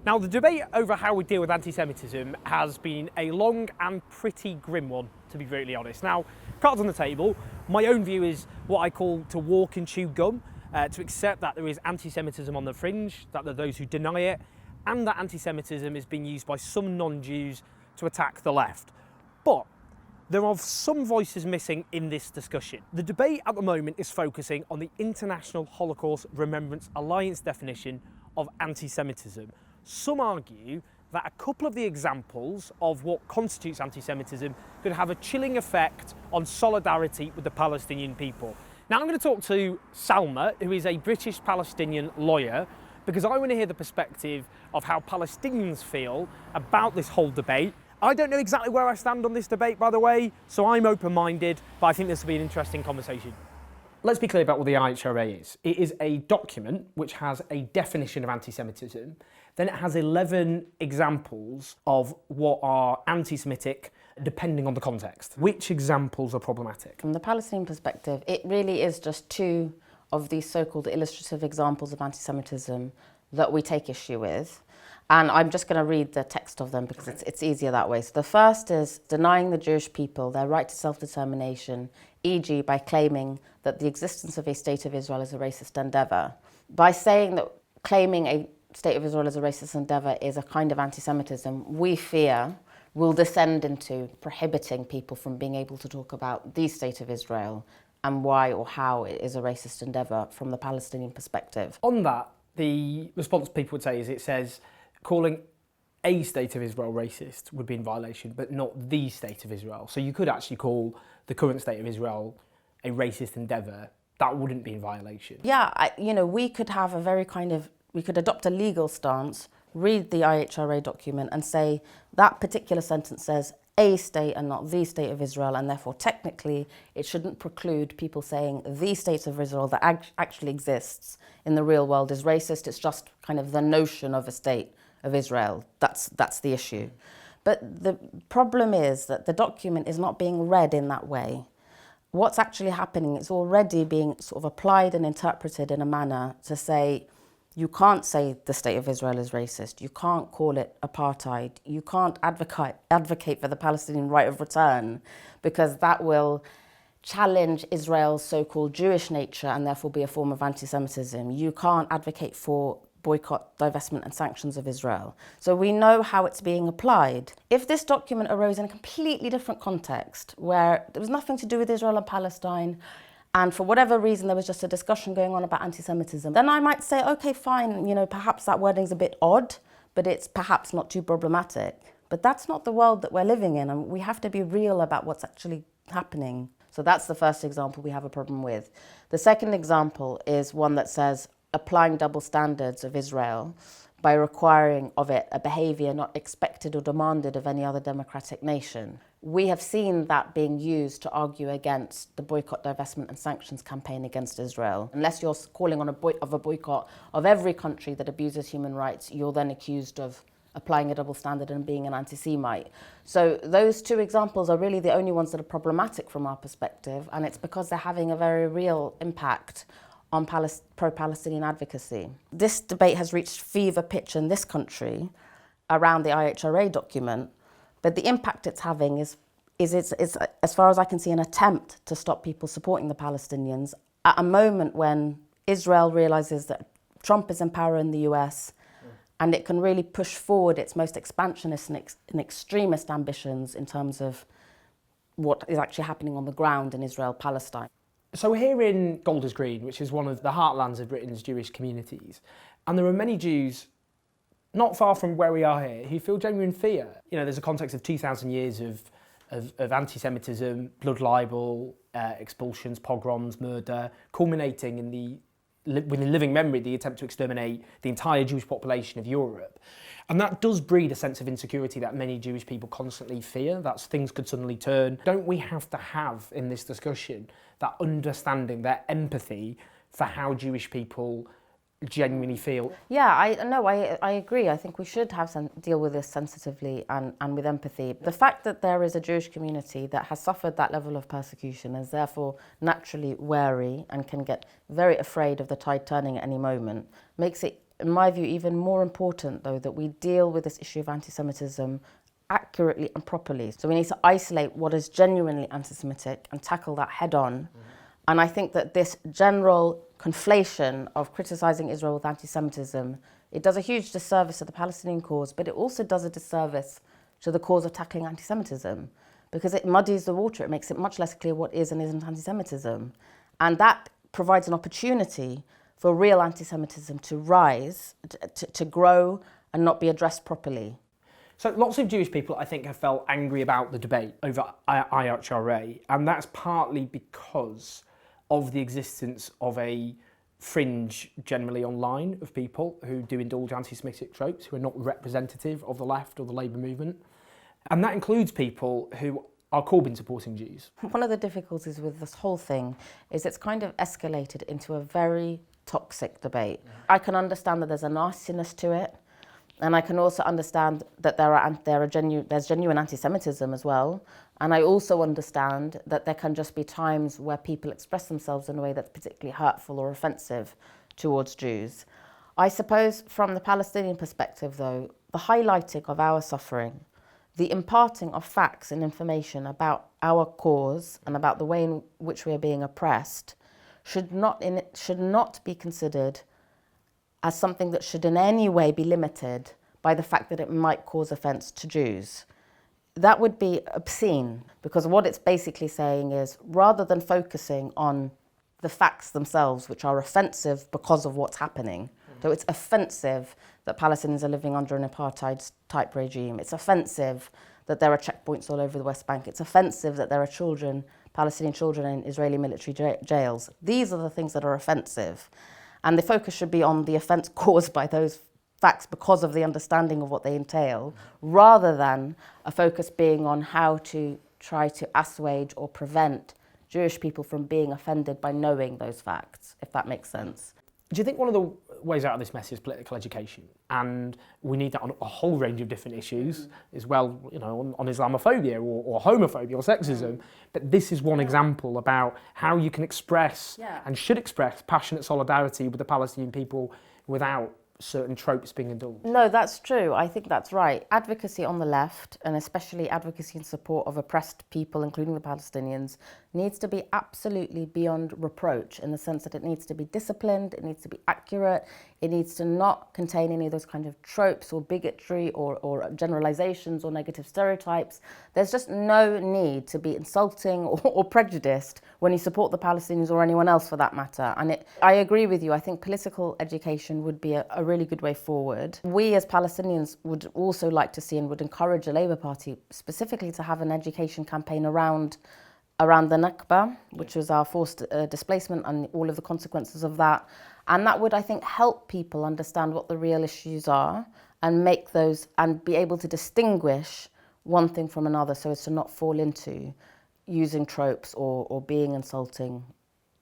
Now, the debate over how we deal with anti-Semitism has been a long and pretty grim one, to be brutally honest. Now, cards on the table, my own view is what I call to walk and chew gum, to accept that there is anti-Semitism on the fringe, that there are those who deny it, and that anti-Semitism is being used by some non-Jews to attack the left. But there are some voices missing in this discussion. The debate at the moment is focusing on the International Holocaust Remembrance Alliance definition of anti-Semitism. Some argue that a couple of the examples of what constitutes anti-Semitism could have a chilling effect on solidarity with the Palestinian people. Now I'm going to talk to Salma, who is a British-Palestinian lawyer, because I want to hear the perspective of how Palestinians feel about this whole debate. I don't know exactly where I stand on this debate, by the way, so I'm open-minded, but I think this will be an interesting conversation. Let's be clear about what the IHRA is. It is a document which has a definition of anti-Semitism. Then it has 11 examples of what are anti-Semitic, depending on the context. Which examples are problematic? From the Palestinian perspective, it really is just two of these so-called illustrative examples of anti-Semitism that we take issue with. And I'm just going to read the text of them because it's easier that way. So the first is denying the Jewish people their right to self-determination, e.g. by claiming that the existence of a state of Israel is a racist endeavour. By saying that claiming a state of Israel as a racist endeavour is a kind of anti-Semitism, we fear will descend into prohibiting people from being able to talk about the state of Israel and why or how it is a racist endeavour from the Palestinian perspective. On that, the response people would say is it says calling a state of Israel racist would be in violation, but not the state of Israel. So you could actually call the current state of Israel a racist endeavour. That wouldn't be in violation. Yeah, we could have we could adopt a legal stance, read the IHRA document and say that particular sentence says a state and not the state of Israel, and therefore technically it shouldn't preclude people saying the state of Israel that actually exists in the real world is racist. It's just kind of the notion of a state of Israel. That's the issue. But the problem is that the document is not being read in that way. What's actually happening is already being sort of applied and interpreted in a manner to say, you can't say the state of Israel is racist. You can't call it apartheid. You can't advocate for the Palestinian right of return because that will challenge Israel's so-called Jewish nature and therefore be a form of anti-Semitism. You can't advocate for boycott, divestment and sanctions of Israel. So we know how it's being applied. If this document arose in a completely different context where there was nothing to do with Israel and Palestine, and for whatever reason there was just a discussion going on about anti-Semitism, then I might say, okay, fine, perhaps that wording's a bit odd, but it's perhaps not too problematic. But that's not the world that we're living in, and we have to be real about what's actually happening. So that's the first example we have a problem with. The second example is one that says applying double standards of Israel by requiring of it a behaviour not expected or demanded of any other democratic nation. We have seen that being used to argue against the boycott, divestment and sanctions campaign against Israel. Unless you're calling on a boycott of every country that abuses human rights, you're then accused of applying a double standard and being an anti-Semite. So those two examples are really the only ones that are problematic from our perspective, and it's because they're having a very real impact on pro-Palestinian advocacy. This debate has reached fever pitch in this country around the IHRA document, but the impact it's having is as far as I can see, an attempt to stop people supporting the Palestinians at a moment when Israel realises that Trump is in power in the US and it can really push forward its most expansionist and extremist ambitions in terms of what is actually happening on the ground in Israel-Palestine. So we're here in Golders Green, which is one of the heartlands of Britain's Jewish communities, and there are many Jews not far from where we are here who feel genuine fear. There's a context of 2,000 years of anti-Semitism, blood libel, expulsions, pogroms, murder, culminating in within living memory, the attempt to exterminate the entire Jewish population of Europe. And that does breed a sense of insecurity that many Jewish people constantly fear, that things could suddenly turn. Don't we have to have, in this discussion, that understanding, that empathy for how Jewish people genuinely feel? Yeah, I agree. I think we should deal with this sensitively and with empathy. The fact that there is a Jewish community that has suffered that level of persecution is therefore naturally wary and can get very afraid of the tide turning at any moment makes it in my view, even more important, though, that we deal with this issue of anti-Semitism accurately and properly. So we need to isolate what is genuinely anti-Semitic and tackle that head on. And I think that this general conflation of criticising Israel with anti-Semitism, it does a huge disservice to the Palestinian cause, but it also does a disservice to the cause of tackling anti-Semitism, because it muddies the water. It makes it much less clear what is and isn't anti-Semitism. And that provides an opportunity for real anti-Semitism to rise, to grow and not be addressed properly. So lots of Jewish people, I think, have felt angry about the debate over IHRA, and that's partly because of the existence of a fringe generally online of people who do indulge anti-Semitic tropes, who are not representative of the left or the Labour movement. And that includes people who are Corbyn supporting Jews. One of the difficulties with this whole thing is it's kind of escalated into a very toxic debate. I can understand that there's a nastiness to it, and I can also understand that there's genuine anti-Semitism as well. And I also understand that there can just be times where people express themselves in a way that's particularly hurtful or offensive towards Jews. I suppose from the Palestinian perspective, though, the highlighting of our suffering, the imparting of facts and information about our cause and about the way in which we are being oppressed should not be considered as something that should in any way be limited by the fact that it might cause offence to Jews. That would be obscene, because what it's basically saying is, rather than focusing on the facts themselves, which are offensive because of what's happening, so it's offensive that Palestinians are living under an apartheid-type regime. It's offensive that there are checkpoints all over the West Bank. It's offensive that there are children, Palestinian children, in Israeli military jails. These are the things that are offensive. And the focus should be on the offence caused by those facts because of the understanding of what they entail, rather than a focus being on how to try to assuage or prevent Jewish people from being offended by knowing those facts, if that makes sense. Do you think one of the ways out of this mess is political education? And we need that on a whole range of different issues as well, you know, on Islamophobia or homophobia or sexism. But this is one example about how you can express and should express passionate solidarity with the Palestinian people without certain tropes being indulged. No, that's true. I think that's right. Advocacy on the left, and especially advocacy in support of oppressed people, including the Palestinians, needs to be absolutely beyond reproach, in the sense that it needs to be disciplined, it needs to be accurate, it needs to not contain any of those kind of tropes or bigotry or generalizations or negative stereotypes. There's just no need to be insulting or prejudiced when you support the Palestinians or anyone else for that matter. And I agree with you. I think political education would be a really good way forward. We as Palestinians would also like to see and would encourage the Labour Party specifically to have an education campaign around the Nakba, which was our forced displacement and all of the consequences of that. And that would, I think, help people understand what the real issues are and make those, and be able to distinguish one thing from another so as to not fall into using tropes or being insulting